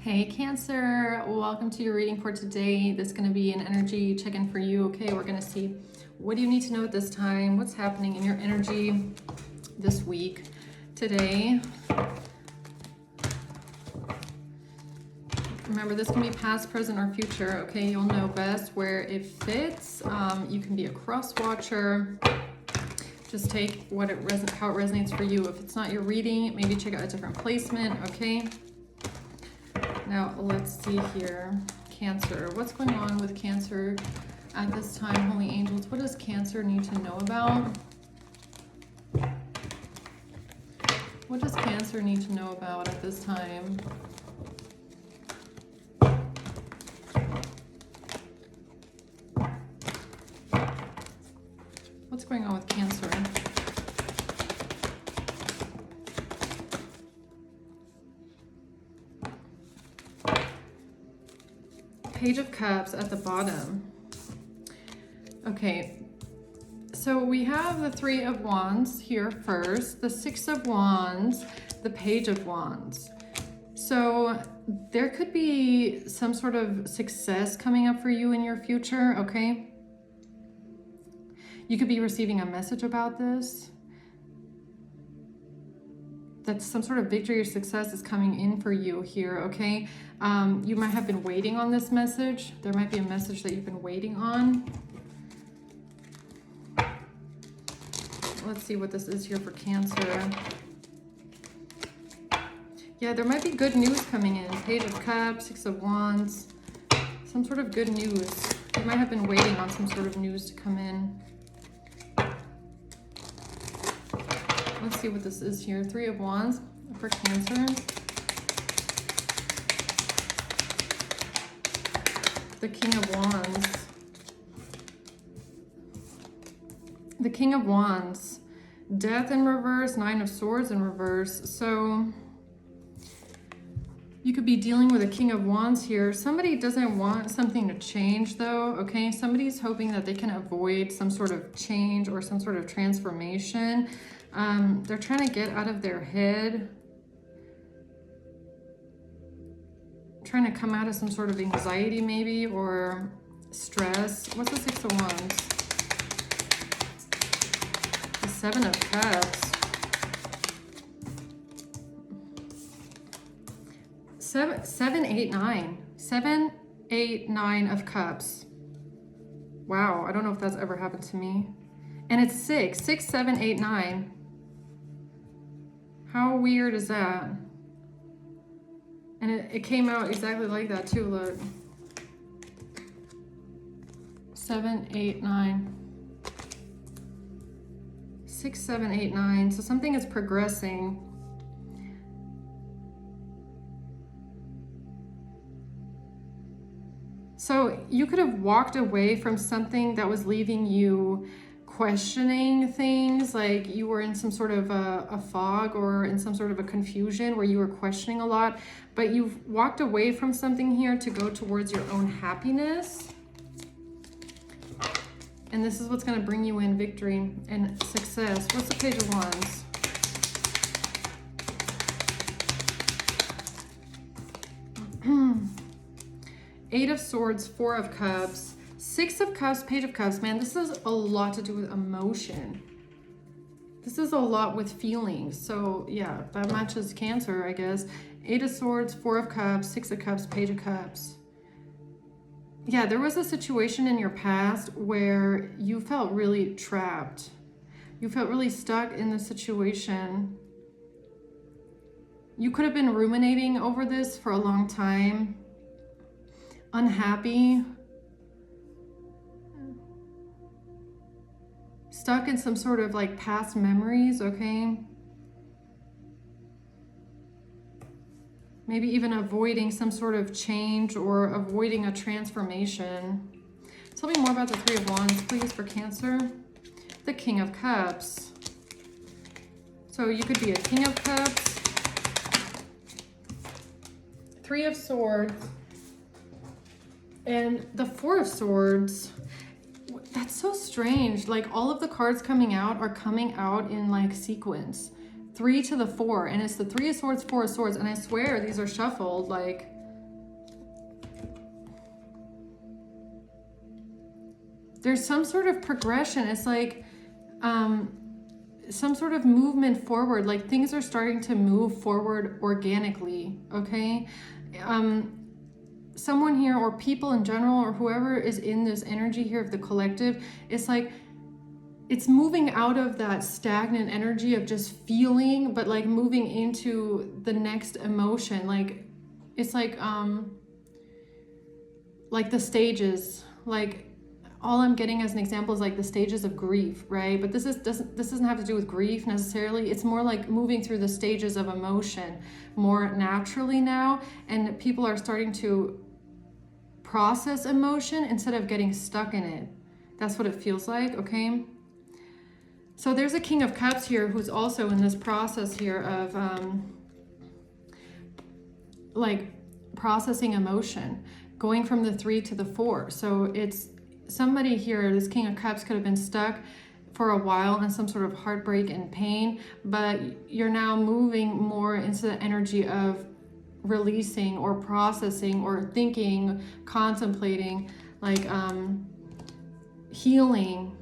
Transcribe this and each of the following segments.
Hey Cancer, welcome to your reading for today. This is going to be an energy check-in for you. Okay, we're going to see what do you need to know at this time, what's happening in your energy this week, today. Remember, this can be past, present, or future. Okay, you'll know best where it fits. You can be a cross watcher. Just take how it resonates for you. If it's not your reading, maybe check out a different placement. Okay. Now, let's see here. Cancer. What's going on with Cancer at this time? Holy angels, what does Cancer need to know about? What does Cancer need to know about at this time? What's going on with Cancer? Page of Cups at the bottom. Okay, so we have the Three of Wands here first, the Six of Wands, the Page of Wands. So there could be some sort of success coming up for you in your future, okay? You could be receiving a message about this. That some sort of victory or success is coming in for you here, okay? You might have been waiting on this message. There might be a message that you've been waiting on. Let's see what this is here for Cancer. Yeah, there might be good news coming in. Page of Cups, Six of Wands. Some sort of good news. You might have been waiting on some sort of news to come in. Let's see what this is here. Three of Wands for Cancer. The King of Wands. The King of Wands. Death in reverse, Nine of Swords in reverse. So you could be dealing with a King of Wands here. Somebody doesn't want something to change though, okay? Somebody's hoping that they can avoid some sort of change or some sort of transformation. They're trying to get out of their head. Trying to come out of some sort of anxiety maybe or stress. What's the Six of Wands? The Seven of Cups. Seven, eight, nine. 7, 8, 9 of Cups. Wow, I don't know if that's ever happened to me. And it's 6, 6, 7, 8, 9. How weird is that? And it came out exactly like that too, look. 7, 8, 9. 6, 7, 8, 9. So something is progressing. So you could have walked away from something that was leaving you questioning things, like you were in some sort of a fog or in some sort of a confusion where you were questioning a lot, but you've walked away from something here to go towards your own happiness. And this is what's going to bring you in victory and success. What's the Page of Wands? Eight of Swords, Four of Cups, Six of Cups, Page of Cups. Man, this is a lot to do with emotion. This is a lot with feelings. So yeah, that matches Cancer, I guess. Eight of Swords, Four of Cups, Six of Cups, Page of Cups. Yeah, there was a situation in your past where you felt really trapped. You felt really stuck in the situation. You could have been ruminating over this for a long time. Unhappy. Stuck in some sort of like past memories, okay? Maybe even avoiding some sort of change or avoiding a transformation. Tell me more about the Three of Wands, please, for Cancer. The King of Cups. So you could be a King of Cups. Three of Swords. And the Four of Swords. That's so strange. Like all of the cards coming out are coming out in like sequence. 3 to the 4, and it's the 3 of Swords, 4 of Swords, and I swear these are shuffled. Like there's some sort of progression. It's like some sort of movement forward, like things are starting to move forward organically, okay? Someone here, or people in general, or whoever is in this energy here of the collective, it's like it's moving out of that stagnant energy of just feeling, but like moving into the next emotion. Like it's like the stages, like all I'm getting as an example is like the stages of grief, right? But this doesn't have to do with grief necessarily. It's more like moving through the stages of emotion more naturally now, and people are starting to process emotion instead of getting stuck in it. That's what it feels like, okay? So there's a King of Cups here who's also in this process here of like processing emotion, going from the 3 to the 4. So it's somebody here, this King of Cups could have been stuck for a while in some sort of heartbreak and pain, but you're now moving more into the energy of releasing or processing or thinking, contemplating, like healing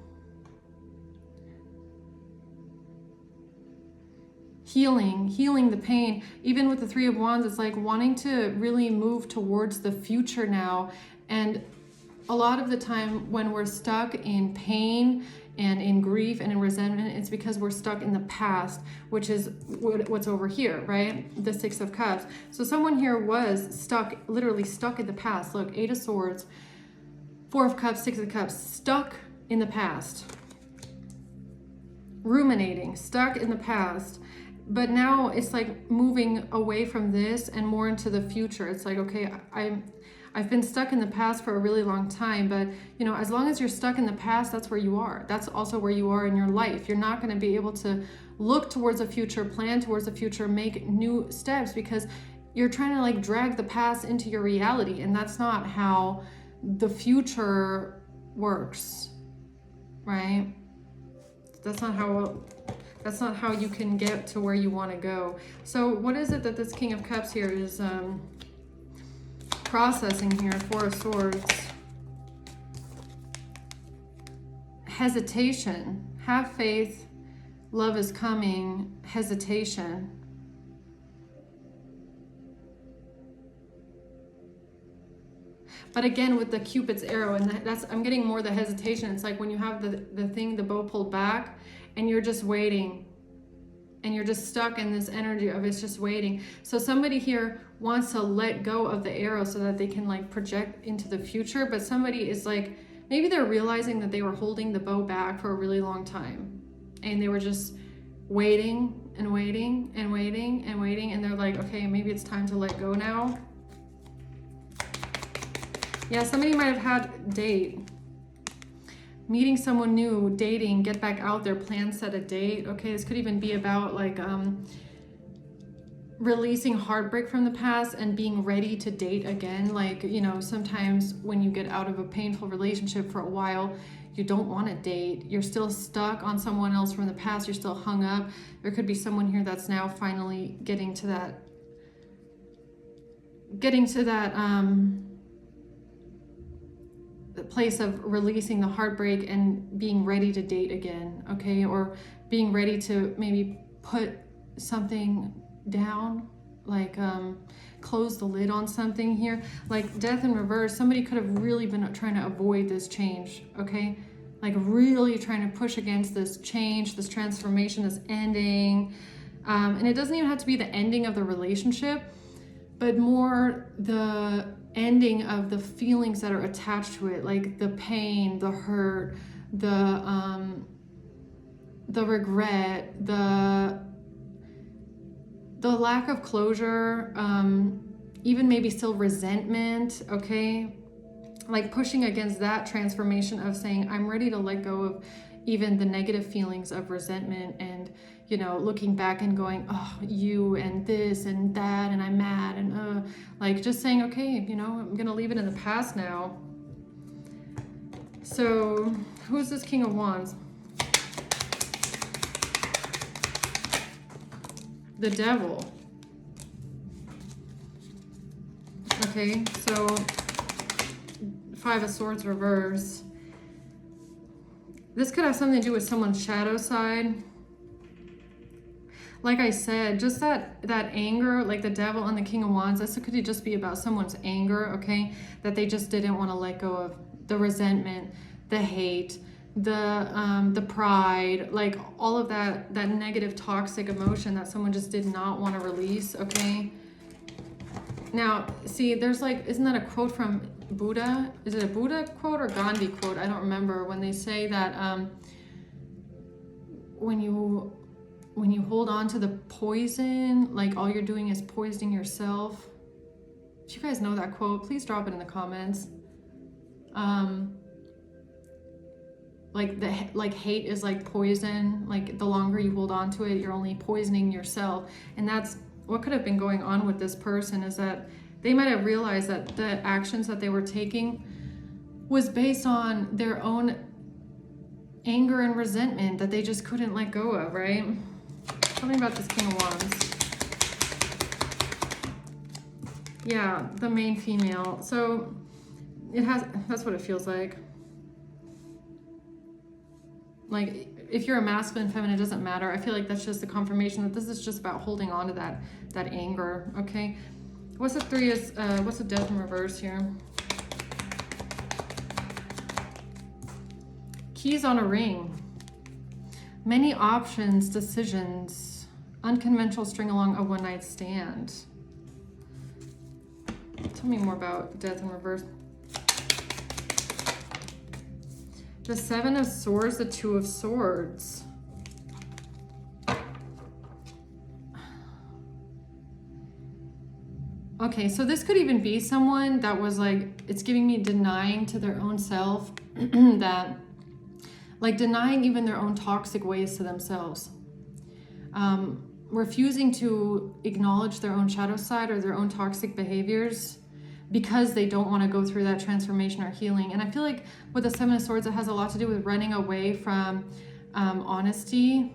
the pain. Even with the 3 of Wands, it's like wanting to really move towards the future now. And a lot of the time when we're stuck in pain and in grief and in resentment, it's because we're stuck in the past, which is what's over here, right? The 6 of Cups. So someone here was stuck, literally stuck in the past. Look, 8 of Swords, 4 of Cups, 6 of Cups, stuck in the past. Ruminating, stuck in the past. But now it's like moving away from this and more into the future. It's like, okay, I've been stuck in the past for a really long time, but you know, as long as you're stuck in the past, that's where you are. That's also where you are in your life. You're not going to be able to look towards the future, plan towards the future, make new steps, because you're trying to like drag the past into your reality, and that's not how the future works, right? That's not how you can get to where you want to go. So what is it that this King of Cups here is processing here? 4 of Swords. Hesitation. Have faith. Love is coming. Hesitation. But again, with the Cupid's arrow, and that's, I'm getting more the hesitation. It's like when you have the bow pulled back and you're just waiting, and you're just stuck in this energy of it's just waiting. So somebody here wants to let go of the arrow so that they can like project into the future, but somebody is like, maybe they're realizing that they were holding the bow back for a really long time, and they were just waiting and waiting and waiting and waiting, and they're like, okay, maybe it's time to let go now. Yeah, somebody might have had a date, meeting someone new, dating, get back out there, plan, set a date. Okay, this could even be about like releasing heartbreak from the past and being ready to date again. Like, you know, sometimes when you get out of a painful relationship for a while, you don't want to date. You're still stuck on someone else from the past. You're still hung up. There could be someone here that's now finally getting to that place of releasing the heartbreak and being ready to date again, okay? Or being ready to maybe put something down, like close the lid on something here. Like Death in reverse, somebody could have really been trying to avoid this change, okay? Like really trying to push against this change, this transformation, this ending. And it doesn't even have to be the ending of the relationship, but more the ending of the feelings that are attached to it, like the pain, the hurt, the regret, the lack of closure, even maybe still resentment, okay? Like pushing against that transformation of saying, I'm ready to let go of even the negative feelings of resentment and, you know, looking back and going, oh, you and this and that, and I'm mad, and like just saying, okay, you know, I'm gonna leave it in the past now. So who's this King of Wands? The Devil. Okay, so 5 of Swords reverse. This could have something to do with someone's shadow side. Like I said, just that anger, like the devil and the King of Wands, this could just be about someone's anger, okay? That they just didn't want to let go of. The resentment, the hate, the pride, like all of that negative toxic emotion that someone just did not want to release, okay? Now, see, there's like, isn't that a quote from Buddha? Is it a Buddha quote or Gandhi quote? I don't remember. When they say that when you hold on to the poison, like all you're doing is poisoning yourself. If you guys know that quote, please drop it in the comments. Like hate is like poison. Like the longer you hold on to it, you're only poisoning yourself. And that's what could have been going on with this person, is that they might have realized that the actions that they were taking was based on their own anger and resentment that they just couldn't let go of, right? Tell me about this King of Wands. Yeah, the main female. So that's what it feels like. Like, if you're a masculine, feminine, it doesn't matter. I feel like that's just the confirmation that this is just about holding on to that anger, okay? What's the Death in reverse here? Keys on a ring. Many options, decisions, unconventional string along a one-night stand. Tell me more about Death in reverse. The Seven of Swords, the Two of Swords. Okay, so this could even be someone that was like, it's giving me denying to their own self, that, like denying even their own toxic ways to themselves. Refusing to acknowledge their own shadow side or their own toxic behaviors, because they don't want to go through that transformation or healing. And I feel like with the Seven of Swords, it has a lot to do with running away from honesty,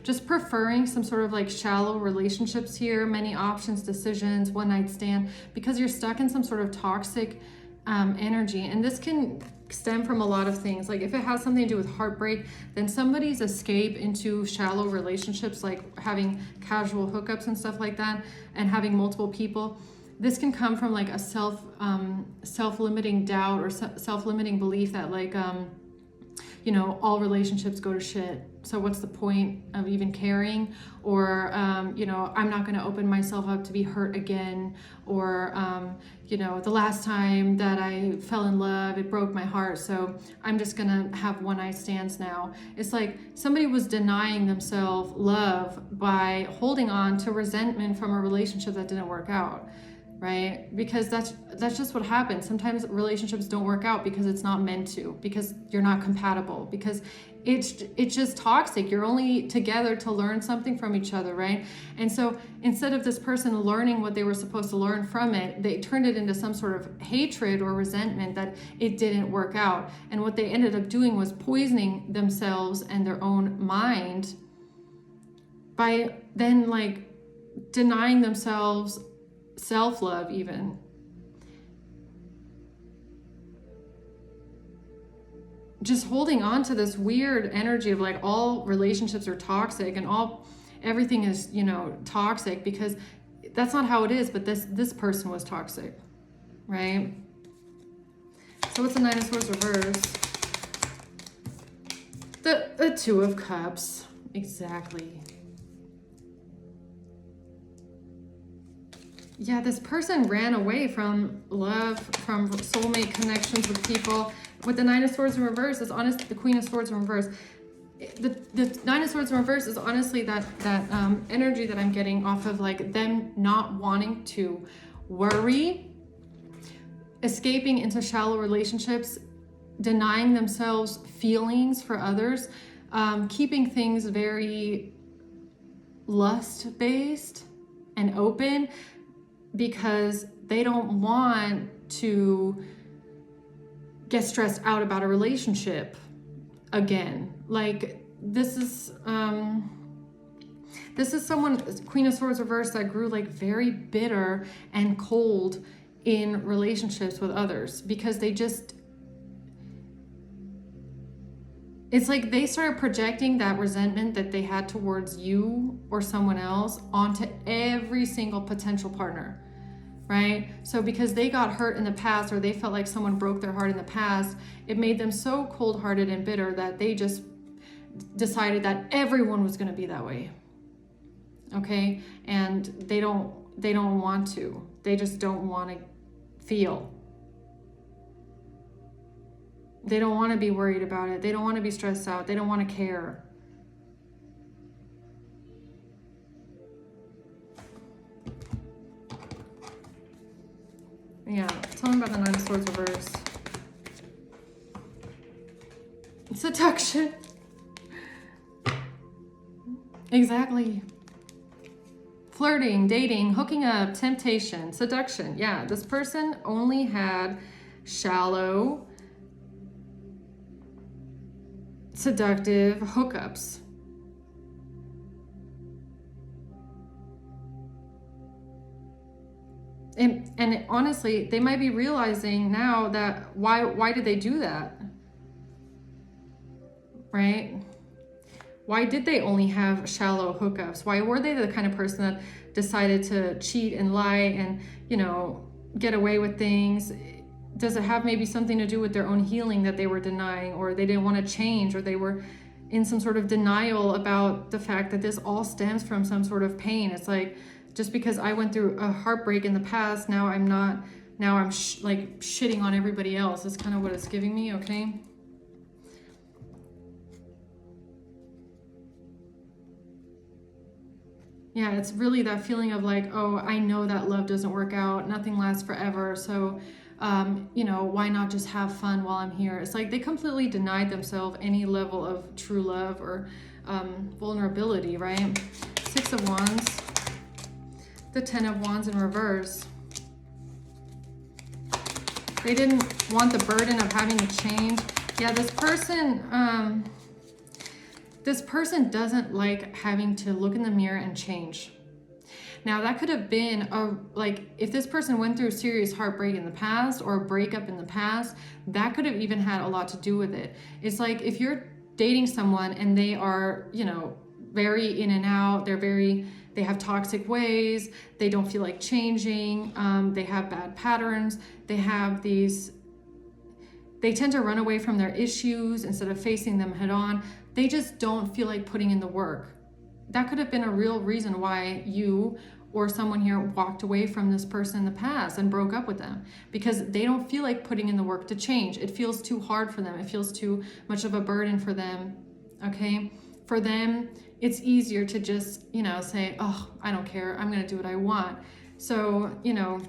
just preferring some sort of like shallow relationships here, many options, decisions, one night stand, because you're stuck in some sort of toxic energy. And this can stem from a lot of things. Like if it has something to do with heartbreak, then somebody's escape into shallow relationships, like having casual hookups and stuff like that, and having multiple people. This can come from like a self-limiting doubt or self-limiting belief that like, you know, all relationships go to shit. So what's the point of even caring? Or, you know, I'm not going to open myself up to be hurt again. Or, you know, the last time that I fell in love, it broke my heart. So I'm just going to have one night stands now. It's like somebody was denying themselves love by holding on to resentment from a relationship that didn't work out. Right? Because that's just what happens. Sometimes relationships don't work out because it's not meant to, because you're not compatible, because it's just toxic. You're only together to learn something from each other, right? And so instead of this person learning what they were supposed to learn from it, they turned it into some sort of hatred or resentment that it didn't work out. And what they ended up doing was poisoning themselves and their own mind by then like denying themselves self-love even. Just holding on to this weird energy of like all relationships are toxic and everything is, you know, toxic, because that's not how it is, but this person was toxic, right? So what's the Nine of Swords reverse? The Two of Cups, exactly. Yeah, this person ran away from love, from soulmate connections with people. With the Nine of Swords in reverse, is honestly the Queen of Swords in reverse. The Nine of Swords in reverse is honestly that energy that I'm getting off of like them not wanting to worry, escaping into shallow relationships, denying themselves feelings for others, keeping things very lust-based and open, because they don't want to get stressed out about a relationship again. Like this is someone, Queen of Swords reverse, that grew like very bitter and cold in relationships with others, because they it's like they started projecting that resentment that they had towards you or someone else onto every single potential partner, right? So because they got hurt in the past, or they felt like someone broke their heart in the past, it made them so cold-hearted and bitter that they just decided that everyone was going to be that way. Okay? And they don't want to. They just don't want to feel. They don't want to be worried about it. They don't want to be stressed out. They don't want to care. Yeah, tell me about the Nine of Swords reverse. Seduction. Exactly. Flirting, dating, hooking up, temptation, seduction. Yeah, this person only had shallow, seductive hookups. And honestly, they might be realizing now that why did they do that? Right? Why did they only have shallow hookups? Why were they the kind of person that decided to cheat and lie and, you know, get away with things? Does it have maybe something to do with their own healing that they were denying, or they didn't want to change, or they were in some sort of denial about the fact that this all stems from some sort of pain? It's like, just because I went through a heartbreak in the past, now I'm like shitting on everybody else. That's kind of what it's giving me, okay? Yeah, it's really that feeling of like, oh, I know that love doesn't work out. Nothing lasts forever. So, you know, why not just have fun while I'm here? It's like they completely denied themselves any level of true love or vulnerability, right? Six of Wands. The Ten of Wands in reverse. They didn't want the burden of having to change. Yeah, this person doesn't like having to look in the mirror and change. Now that could have been if this person went through serious heartbreak in the past or a breakup in the past, that could have even had a lot to do with it. It's like if you're dating someone and they are, you know, very in and out, they have toxic ways, they don't feel like changing, they have bad patterns, they tend to run away from their issues instead of facing them head on. They just don't feel like putting in the work. That could have been a real reason why you or someone here walked away from this person in the past and broke up with them, because they don't feel like putting in the work to change. It feels too hard for them. It feels too much of a burden for them, okay? For them, it's easier to just, you know, say, oh, I don't care. I'm going to do what I want. So, you know,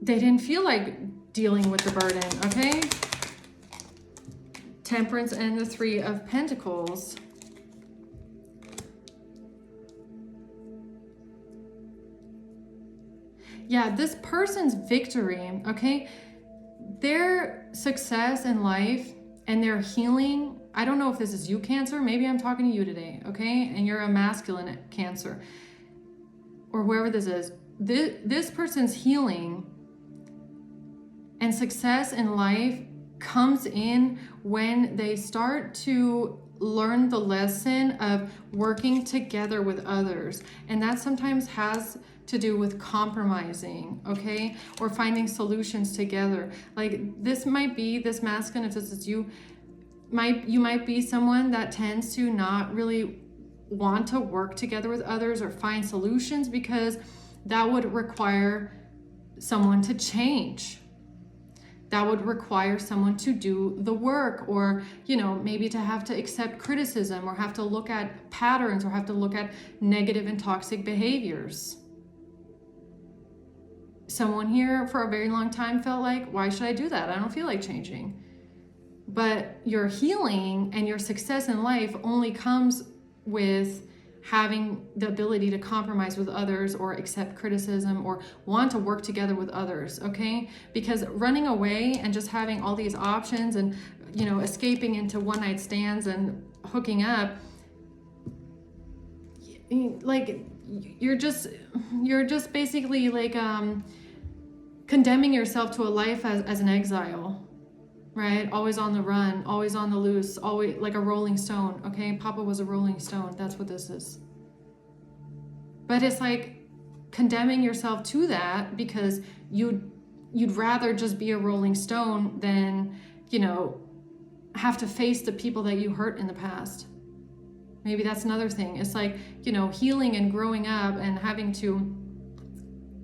they didn't feel like dealing with the burden, okay? Temperance and the Three of Pentacles. Yeah, this person's victory, okay? Their success in life and their healing, I don't know if this is you, Cancer. Maybe I'm talking to you today, okay? And you're a masculine Cancer. Or whoever this is. This person's healing and success in life comes in when they start to learn the lesson of working together with others. And that sometimes has to do with compromising, okay? Or finding solutions together. Like this masculine, if this is you might be someone that tends to not really want to work together with others or find solutions, because that would require someone to change. That would require someone to do the work, or, you know, maybe to have to accept criticism, or have to look at patterns, or have to look at negative and toxic behaviors. Someone here for a very long time felt like, why should I do that? I don't feel like changing. But your healing and your success in life only comes with having the ability to compromise with others, or accept criticism, or want to work together with others, okay? Because running away and just having all these options and, you know, escaping into one-night stands and hooking up, like you're just basically like condemning yourself to a life as an exile, right? Always on the run, always on the loose, always like a rolling stone, okay? Papa was a rolling stone. That's what this is. But it's like condemning yourself to that because you'd rather just be a rolling stone than, you know, have to face the people that you hurt in the past. Maybe that's another thing. It's like, you know, healing and growing up and having to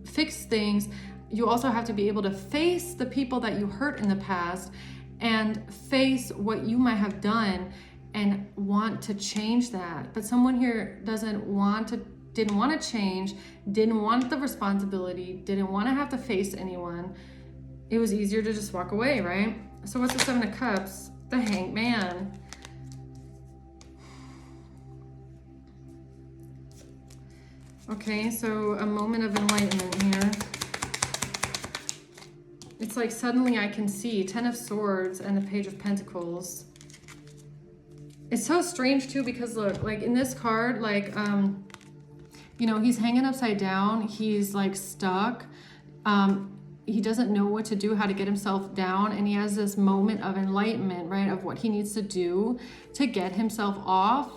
fix things. You also have to be able to face the people that you hurt in the past and face what you might have done and want to change that. But someone here didn't want to change, didn't want the responsibility, didn't want to have to face anyone. It was easier to just walk away, right? So what's the Seven of Cups? The Hanged Man. Okay, so a moment of enlightenment here. It's like suddenly I can see Ten of Swords and the Page of Pentacles. It's so strange too because look, like in this card, like, you know, he's hanging upside down. He's like stuck. He doesn't know what to do, how to get himself down. And he has this moment of enlightenment, right? Of what he needs to do to get himself off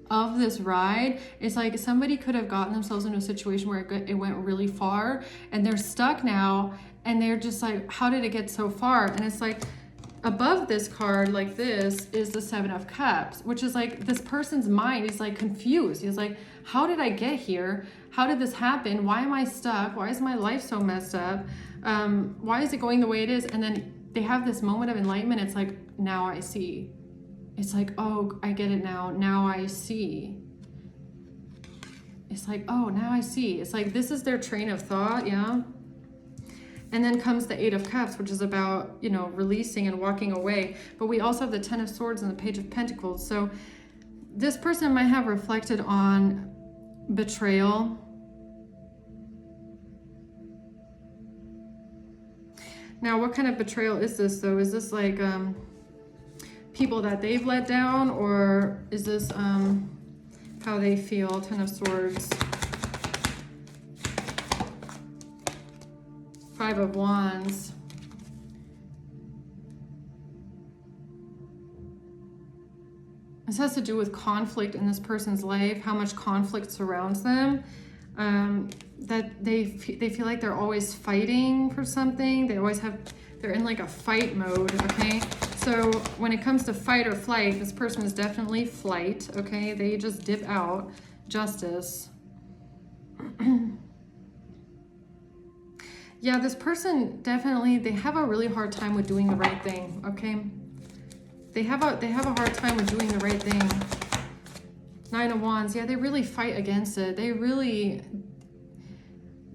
of this ride. It's like somebody could have gotten themselves into a situation where it went really far and they're stuck now. And they're just like, how did it get so far? And it's like above this card, like this, is the Seven of Cups, which is like this person's mind is like confused. He's like, how did I get here? How did this happen? Why am I stuck? Why is my life so messed up? Why is it going the way it is? And then they have this moment of enlightenment. It's like, now I see. It's like, oh, I get it now. Now I see. It's like, oh, now I see. It's like, this is their train of thought, yeah? And then comes the Eight of Cups, which is about, you know, releasing and walking away. But we also have the Ten of Swords and the Page of Pentacles. So this person might have reflected on betrayal. Now, what kind of betrayal is this, though? Is this like people that they've let down? Or is this how they feel? Ten of Swords. Five of Wands. This has to do with conflict in this person's life, how much conflict surrounds them, that they feel like they're always fighting for something. They're in like a fight mode, okay? So when it comes to fight or flight, this person is definitely flight, okay? They just dip out. Justice. Yeah, this person definitely, they have a really hard time with doing the right thing, okay? They have a hard time with doing the right thing. Nine of Wands, yeah, they really fight against it. They really,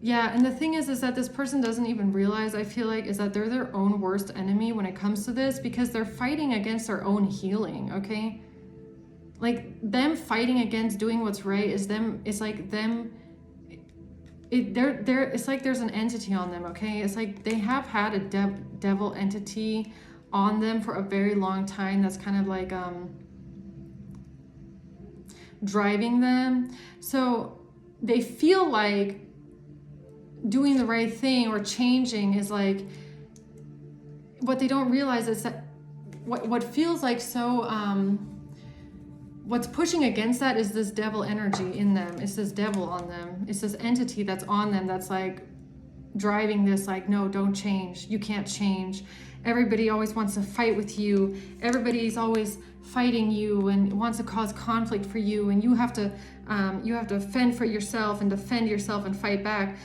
yeah, and the thing is that this person doesn't even realize, I feel like, is that they're their own worst enemy when it comes to this because they're fighting against their own healing, okay? Like, them fighting against doing what's right is them, it's like them, it's like there's an entity on them, okay? It's like they have had a devil entity on them for a very long time that's kind of like driving them. So they feel like doing the right thing or changing is like, what they don't realize is that what feels like so what's pushing against that is this devil energy in them. It's this devil on them. It's this entity that's on them that's like driving this, like, no, don't change. You can't change. Everybody always wants to fight with you. Everybody's always fighting you and wants to cause conflict for you. And you have to fend for yourself and defend yourself and fight back.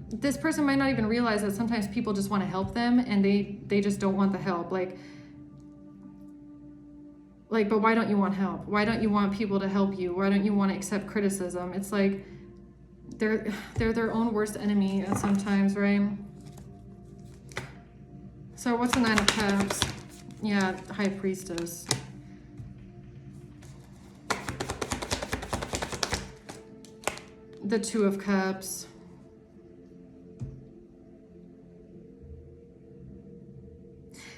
This person might not even realize that sometimes people just want to help them and they just don't want the help. Like, but why don't you want help? Why don't you want people to help you? Why don't you want to accept criticism? It's like they're their own worst enemy sometimes, right? So what's the Nine of Cups? Yeah, High Priestess. The Two of Cups.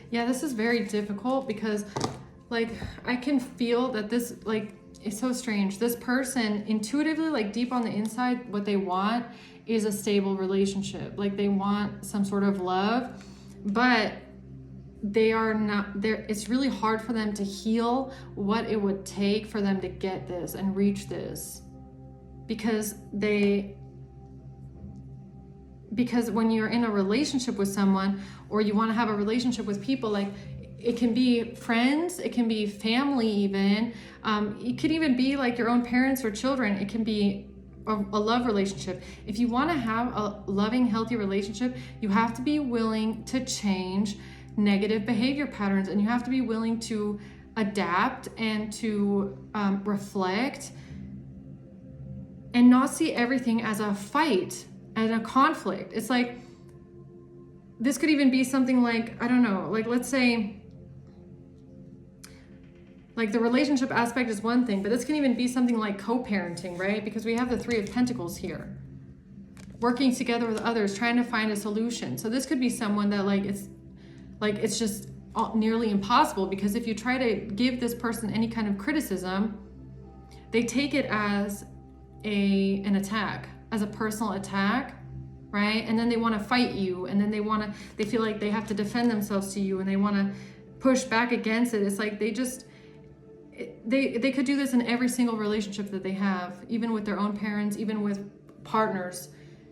Yeah, this is very difficult because, like, I can feel that this, like, it's so strange. This person intuitively, like deep on the inside, what they want is a stable relationship. Like they want some sort of love, but they are not there. It's really hard for them to heal what it would take for them to get this and reach this, because when you're in a relationship with someone, or you want to have a relationship with people, like it can be friends, it can be family even, it could even be like your own parents or children. It can be a love relationship. If you want to have a loving, healthy relationship, you have to be willing to change negative behavior patterns, and you have to be willing to adapt and to reflect and not see everything as a fight and a conflict. It's like, this could even be something like, I don't know, like let's say, like the relationship aspect is one thing, but this can even be something like co-parenting, right? Because we have the Three of Pentacles here. Working together with others, trying to find a solution. So this could be someone that it's just nearly impossible, because if you try to give this person any kind of criticism, they take it as an attack, as a personal attack, right? And then they want to fight you, and then they feel like they have to defend themselves to you, and they want to push back against it. It's like they could do this in every single relationship that they have, even with their own parents, even with partners.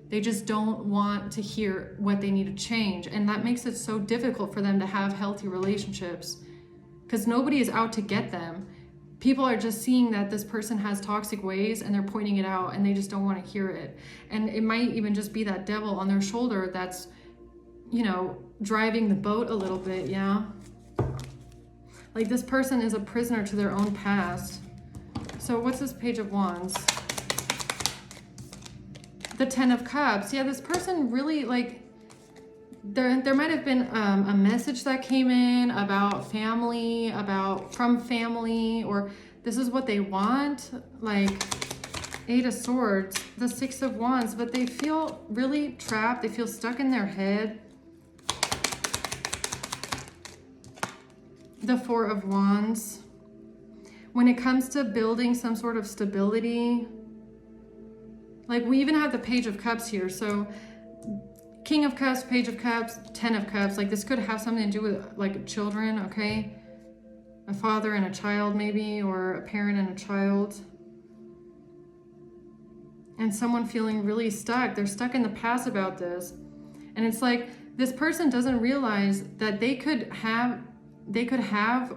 They just don't want to hear what they need to change. And that makes it so difficult for them to have healthy relationships, because nobody is out to get them. People are just seeing that this person has toxic ways, and they're pointing it out, and they just don't want to hear it. And it might even just be that devil on their shoulder that's, driving the boat a little bit, yeah? Like this person is a prisoner to their own past. So what's this Page of Wands? The Ten of Cups. Yeah, this person really, like, there might have been a message that came in about family, from family, or this is what they want, like Eight of Swords, the Six of Wands, but they feel really trapped. They feel stuck in their head. The Four of Wands. When it comes to building some sort of stability, like we even have the Page of Cups here. So King of Cups, Page of Cups, Ten of Cups. Like this could have something to do with like children, okay? A father and a child maybe, or a parent and a child. And someone feeling really stuck. They're stuck in the past about this. And it's like this person doesn't realize that they could have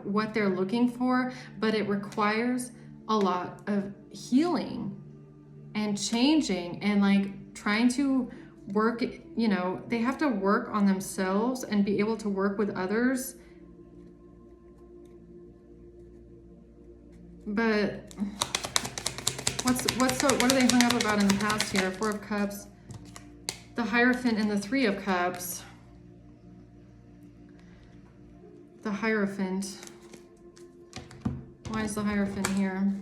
what they're looking for, but it requires a lot of healing and changing and like trying to work, they have to work on themselves and be able to work with others. But what are they hung up about in the past here? Four of Cups, the Hierophant, and the Three of Cups. The Hierophant. Why is the Hierophant here?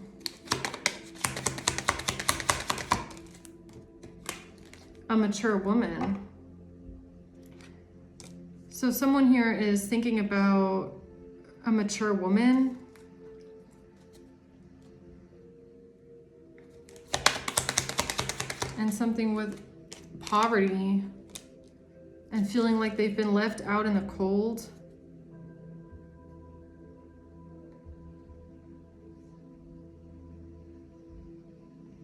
A mature woman. So someone here is thinking about a mature woman. And something with poverty and feeling like they've been left out in the cold.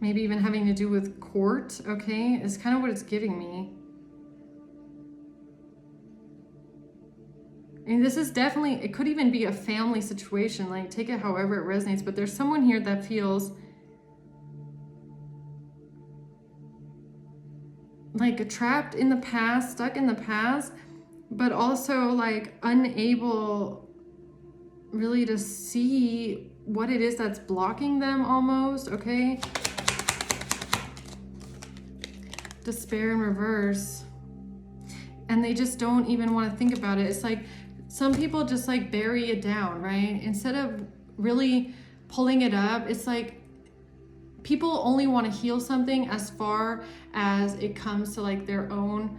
Maybe even having to do with court, okay, is kind of what it's giving me. And this is definitely, it could even be a family situation, like take it however it resonates, but there's someone here that feels like trapped in the past, stuck in the past, but also like unable really to see what it is that's blocking them almost, okay? Despair in reverse. And they just don't even want to think about it. It's like some people just like bury it down, right? Instead of really pulling it up, it's like people only want to heal something as far as it comes to like their own,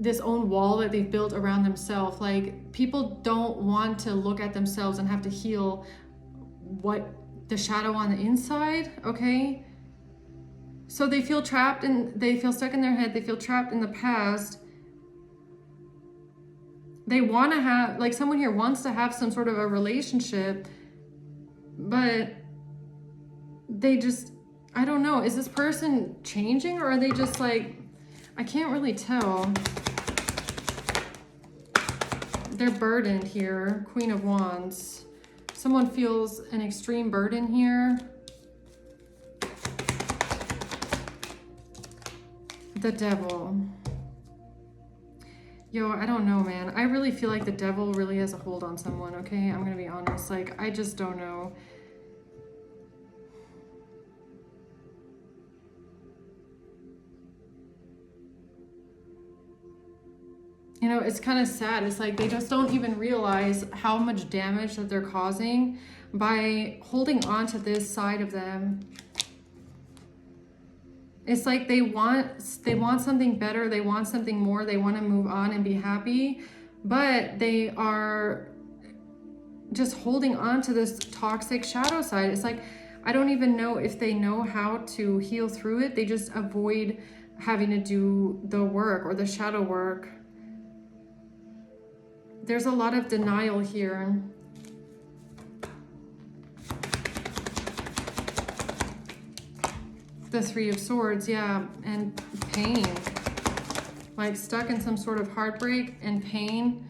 this own wall that they've built around themselves. Like people don't want to look at themselves and have to heal what the shadow on the inside, okay? So they feel trapped and they feel stuck in their head. They feel trapped in the past. they want to have, like someone here wants to have some sort of a relationship, but they just, I don't know, is this person changing, or are they just like, I can't really tell. They're burdened here. Queen of Wands. Someone feels an extreme burden here. The Devil. Yo, I don't know, man. I really feel like the devil really has a hold on someone, okay? I'm gonna be honest. Like, I just don't know. You know, it's kind of sad. It's like they just don't even realize how much damage that they're causing by holding on to this side of them. It's like they want something better, they want something more, they want to move on and be happy, but they are just holding on to this toxic shadow side. It's like, I don't even know if they know how to heal through it. They just avoid having to do the work or the shadow work. There's a lot of denial here. The Three of Swords, yeah, and pain. Like stuck in some sort of heartbreak and pain.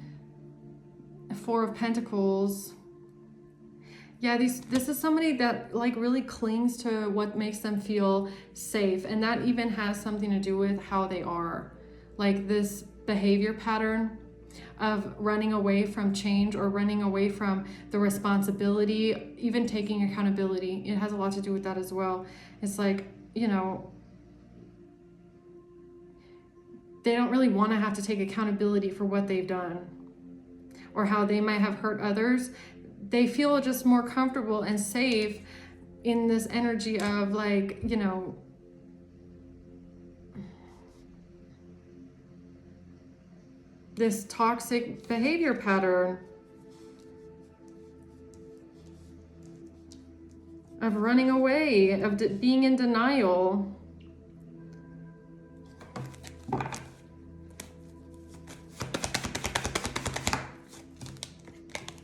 Four of Pentacles. Yeah, this is somebody that like really clings to what makes them feel safe, and that even has something to do with how they are. Like this behavior pattern of running away from change or running away from the responsibility, even taking accountability. It has a lot to do with that as well. It's like, you know, they don't really want to have to take accountability for what they've done or how they might have hurt others. They feel just more comfortable and safe in this energy of like, you know, this toxic behavior pattern of running away, of being in denial.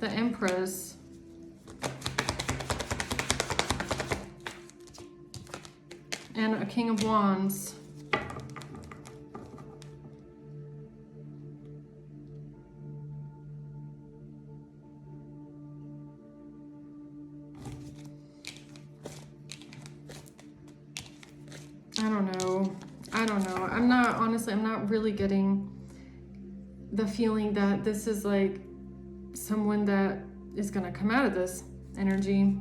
The Empress. And a King of Wands. I don't know. Honestly, I'm not really getting the feeling that this is like someone that is going to come out of this energy.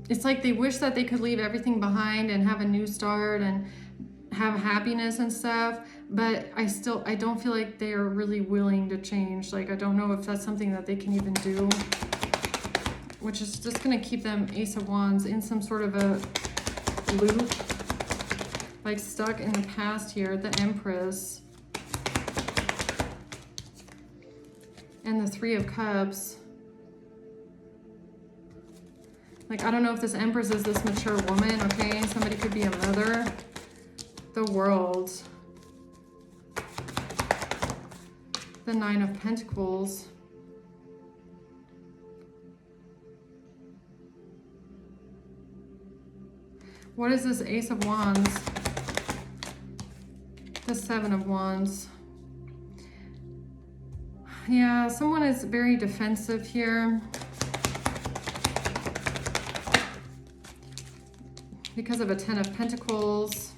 It's like they wish that they could leave everything behind and have a new start and have happiness and stuff, but I don't feel like they are really willing to change. Like, I don't know if that's something that they can even do, which is just going to keep them, Ace of Wands, in some sort of a loop, like stuck in the past here. The Empress. And the Three of Cups. Like, I don't know if this Empress is this mature woman, okay? Somebody could be a mother. The World. The Nine of Pentacles. What is this Ace of Wands? The Seven of Wands. Yeah, someone is very defensive here. Because of a Ten of Pentacles.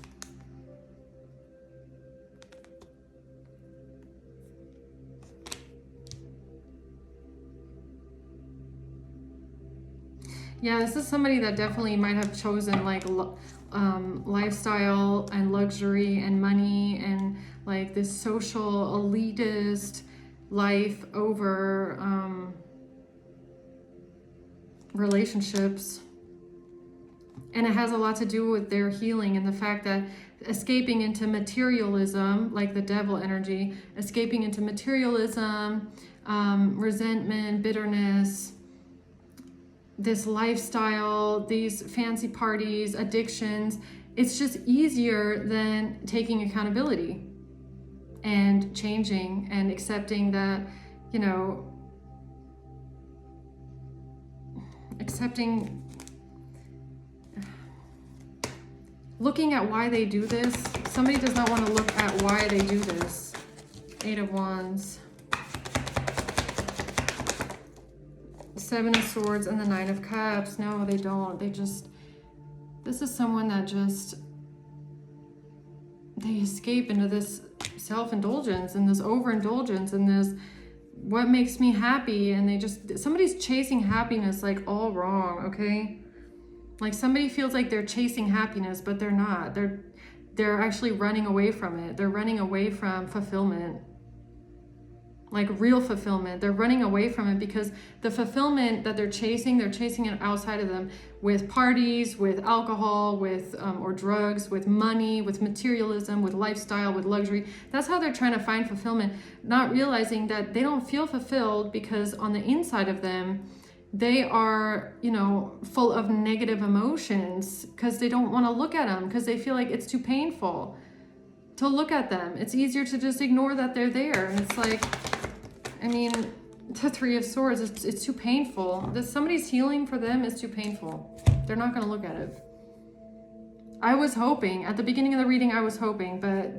Yeah, this is somebody that definitely might have chosen like lifestyle and luxury and money and like this social elitist life over relationships. And it has a lot to do with their healing and the fact that escaping into materialism, like the devil energy, escaping into materialism, resentment, bitterness, this lifestyle, these fancy parties, addictions. It's just easier than taking accountability and changing and accepting that, you know, accepting, looking at why they do this. Somebody does not want to look at why they do this. 8 of Wands, 7 of Swords, and the 9 of Cups. No, they don't. They just, this is someone that just, they escape into this self-indulgence and this overindulgence and this what makes me happy, and they just, somebody's chasing happiness like all wrong, okay? Like somebody feels like they're chasing happiness, but they're not. They're actually running away from it. They're running away from fulfillment. Like real fulfillment. They're running away from it because the fulfillment that they're chasing it outside of them with parties, with alcohol, with or drugs, with money, with materialism, with lifestyle, with luxury. That's how they're trying to find fulfillment, not realizing that they don't feel fulfilled because on the inside of them, they are, you know, full of negative emotions because they don't want to look at them because they feel like it's too painful to look at them. It's easier to just ignore that they're there. And it's like, I mean, the 3 of Swords, it's too painful. Somebody's healing for them is too painful. They're not going to look at it. I was hoping, at the beginning of the reading, I was hoping, but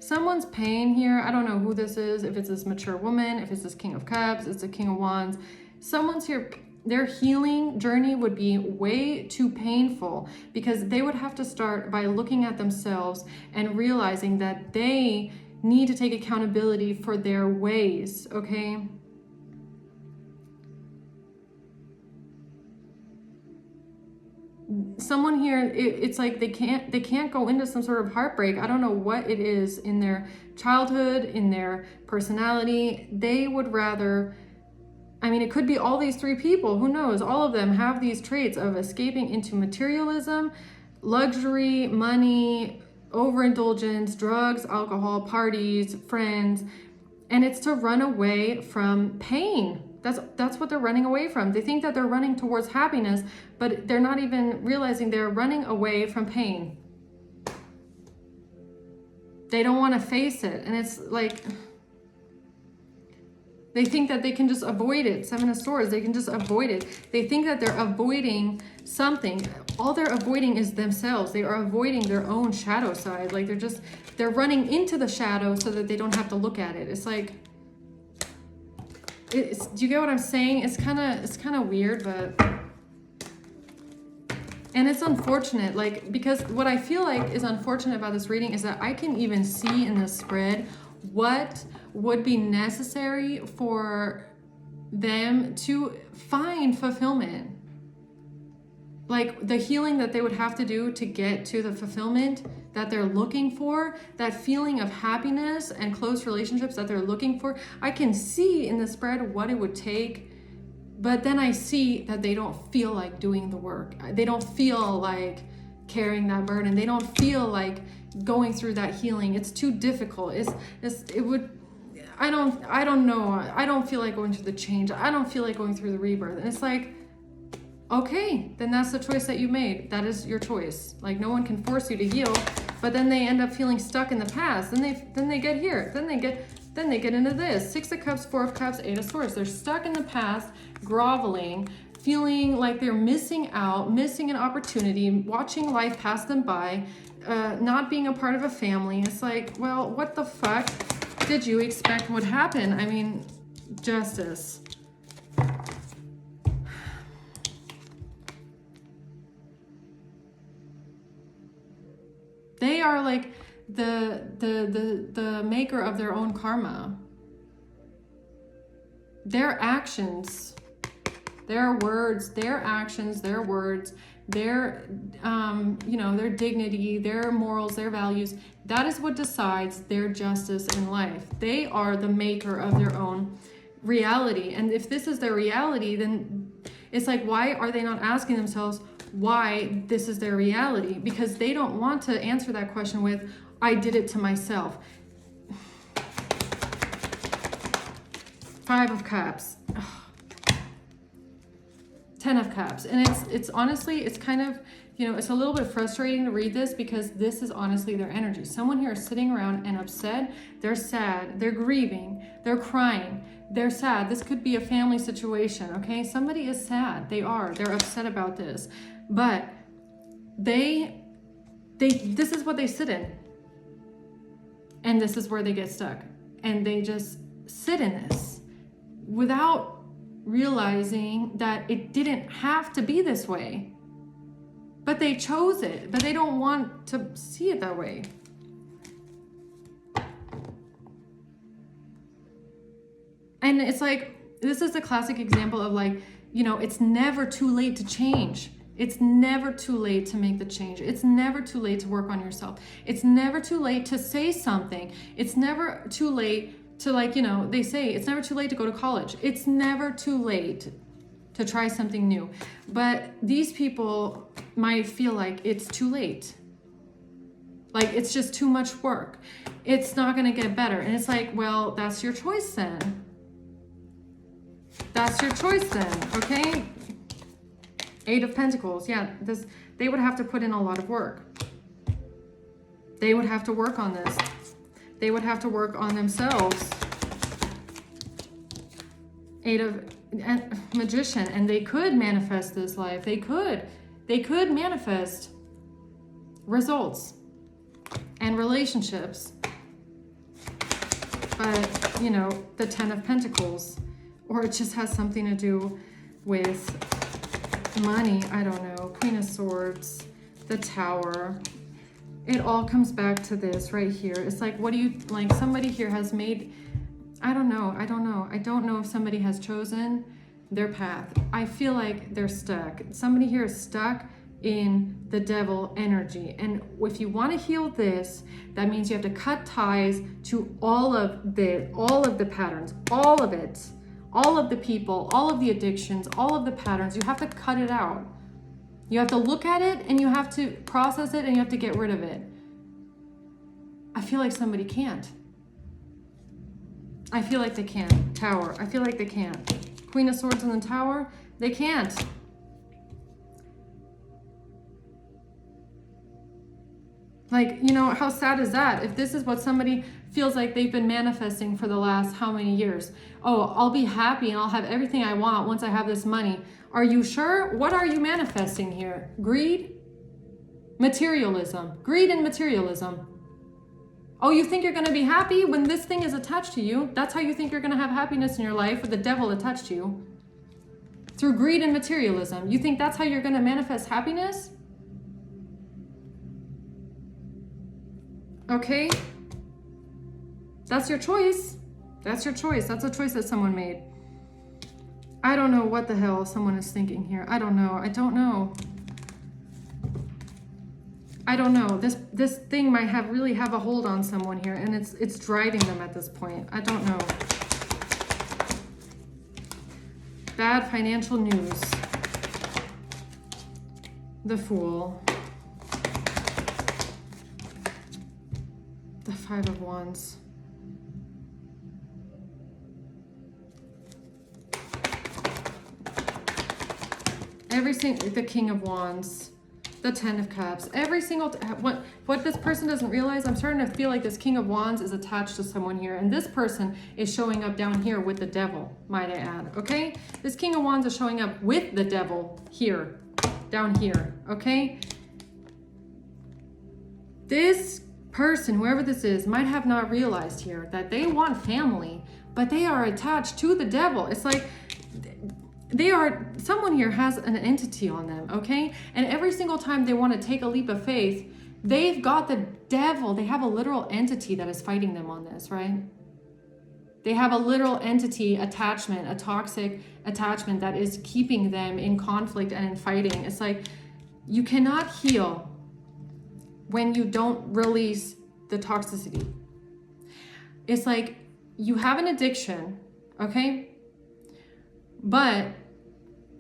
someone's pain here. I don't know who this is, if it's this mature woman, if it's this King of Cups, it's a King of Wands. Someone's here, their healing journey would be way too painful because they would have to start by looking at themselves and realizing that they need to take accountability for their ways, okay? Someone here, it's like they can't go into some sort of heartbreak. I don't know what it is in their childhood, in their personality. They would rather, I mean, it could be all these 3 people, who knows? All of them have these traits of escaping into materialism, luxury, money, overindulgence, drugs, alcohol, parties, friends, and it's to run away from pain. That's what they're running away from. They think that they're running towards happiness, but they're not even realizing they're running away from pain. They don't want to face it, and it's like they think that they can just avoid it. 7 of Swords, they can just avoid it. They think that they're avoiding something. All they're avoiding is themselves. They are avoiding their own shadow side. Like they're running into the shadow so that they don't have to look at it. It's like, do you get what I'm saying? It's kind of weird, but, and it's unfortunate, like, because what I feel like is unfortunate about this reading is that I can even see in the spread what would be necessary for them to find fulfillment. Like the healing that they would have to do to get to the fulfillment that they're looking for, that feeling of happiness and close relationships that they're looking for. I can see in the spread what it would take, but then I see that they don't feel like doing the work. They don't feel like carrying that burden. They don't feel like going through that healing. It's too difficult. I don't know. I don't feel like going through the change. I don't feel like going through the rebirth. And it's like, okay, then that's the choice that you made. That is your choice. Like no one can force you to heal, but then they end up feeling stuck in the past. Then they get here. Then they get into this. 6 of Cups, 4 of Cups, 8 of Swords. They're stuck in the past, groveling, feeling like they're missing out, missing an opportunity, watching life pass them by, not being a part of a family. It's like, well, what the fuck did you expect would happen? I mean, justice. They are like the maker of their own karma. Their actions, their words, their actions, their words, their their dignity, their morals, their values, that is what decides their justice in life. They are the maker of their own reality. And if this is their reality, then it's like, why are they not asking themselves why this is their reality? Because they don't want to answer that question with, I did it to myself. 5 of Cups. Ten of Cups. And it's honestly, it's kind of, you know, it's a little bit frustrating to read this because this is honestly their energy. Someone here is sitting around and upset. They're sad. They're grieving. They're crying. They're sad. This could be a family situation, okay? Somebody is sad. They are. They're upset about this. But this is what they sit in. And this is where they get stuck. And they just sit in this without realizing that it didn't have to be this way. But they chose it, but they don't want to see it that way. And it's like, this is a classic example of like, you know, it's never too late to change. It's never too late to make the change. It's never too late to work on yourself. It's never too late to say something. It's never too late to, like, you know, they say it's never too late to go to college. It's never too late to try something new. But these people might feel like it's too late. Like it's just too much work. It's not going to get better. And it's like, well, that's your choice then. That's your choice then, okay? Eight of Pentacles. Yeah, they would have to put in a lot of work. They would have to work on this. They would have to work on themselves. Eight of Magician, and they could manifest this life. They could manifest results and relationships. But, you know, the Ten of Pentacles, or it just has something to do with money. I don't know. Queen of Swords, the Tower. It all comes back to this right here. It's like, what do you, like, somebody here has made, I don't know. I don't know if somebody has chosen their path. I feel like they're stuck. Somebody here is stuck in the devil energy. And if you want to heal this, that means you have to cut ties to all of the patterns, all of it. All of the people, all of the addictions, all of the patterns. You have to cut it out. You have to look at it and you have to process it and you have to get rid of it. I feel like somebody can't. I feel like they can't. Tower. I feel like they can't. Queen of Swords in the Tower. They can't. Like, you know, how sad is that? If this is what somebody feels like they've been manifesting for the last how many years? Oh, I'll be happy and I'll have everything I want once I have this money. Are you sure? What are you manifesting here? Greed? Materialism. Greed and materialism. Oh, you think you're going to be happy when this thing is attached to you? That's how you think you're going to have happiness in your life, with the devil attached to you? Through greed and materialism. You think that's how you're going to manifest happiness? Okay? That's your choice. That's your choice. That's a choice that someone made. I don't know what the hell someone is thinking here. I don't know. I don't know. I don't know. This thing might really have a hold on someone here, and it's driving them at this point. I don't know. Bad financial news. The Fool. The Five of Wands. The King of Wands. The Ten of Cups. Every single, what this person doesn't realize, I'm starting to feel like this King of Wands is attached to someone here. And this person is showing up down here with the devil, might I add, okay? This King of Wands is showing up with the devil here, down here, okay? This person, whoever this is, might have not realized here that they want family, but they are attached to the devil. It's like someone here has an entity on them, okay? And every single time they want to take a leap of faith, they've got the devil. They have a literal entity that is fighting them on this, right? They have a literal entity, attachment, a toxic attachment that is keeping them in conflict and in fighting. It's like, you cannot heal when you don't release the toxicity. It's like you have an addiction, okay? But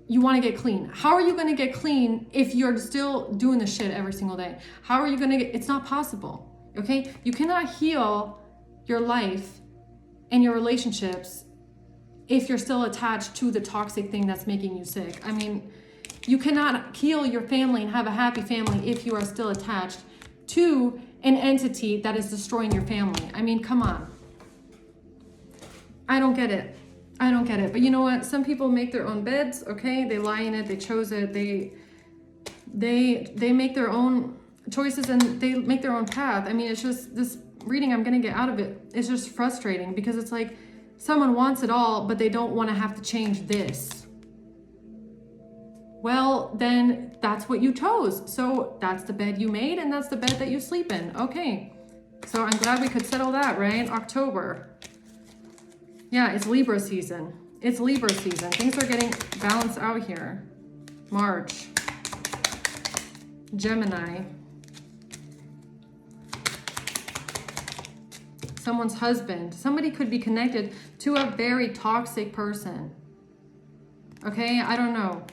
you want to get clean. How are you going to get clean if you're still doing the shit every single day? How are you going to get, it's not possible, okay? You cannot heal your life and your relationships if you're still attached to the toxic thing that's making you sick. I mean, you cannot heal your family and have a happy family if you are still attached to an entity that is destroying your family. I mean, come on. I don't get it. I don't get it. But you know what? Some people make their own beds, okay? They lie in it, they chose it, they make their own choices and they make their own path. I mean, it's just this reading I'm gonna get out of it is just frustrating because it's like someone wants it all, but they don't want to have to change this. Well, then that's what you chose. So that's the bed you made and that's the bed that you sleep in. Okay. So I'm glad we could settle that, right? October. Yeah, it's Libra season. It's Libra season. Things are getting balanced out here. March. Gemini. Someone's husband. Somebody could be connected to a very toxic person. Okay, I don't know.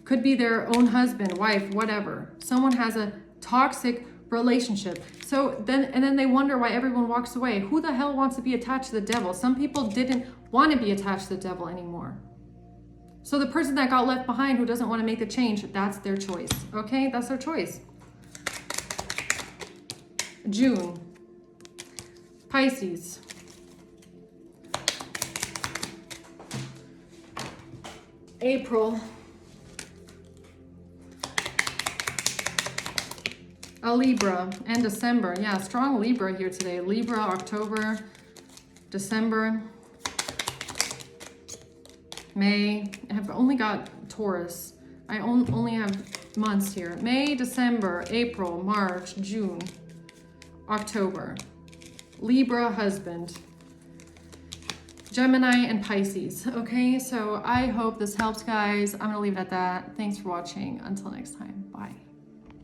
Could be their own husband, wife, whatever. Someone has a toxic relationship. So then they wonder why everyone walks away. Who the hell wants to be attached to the devil? Some people didn't want to be attached to the devil anymore. So the person that got left behind who doesn't want to make the change, that's their choice. Okay, that's their choice. June. Pisces. April. A Libra. And December. Yeah, strong Libra here today. Libra, October, December, May. I've only got Taurus. I only have months here. May, December, April, March, June, October. Libra, husband. Gemini and Pisces. Okay, so I hope this helps, guys. I'm going to leave it at that. Thanks for watching. Until next time. Bye.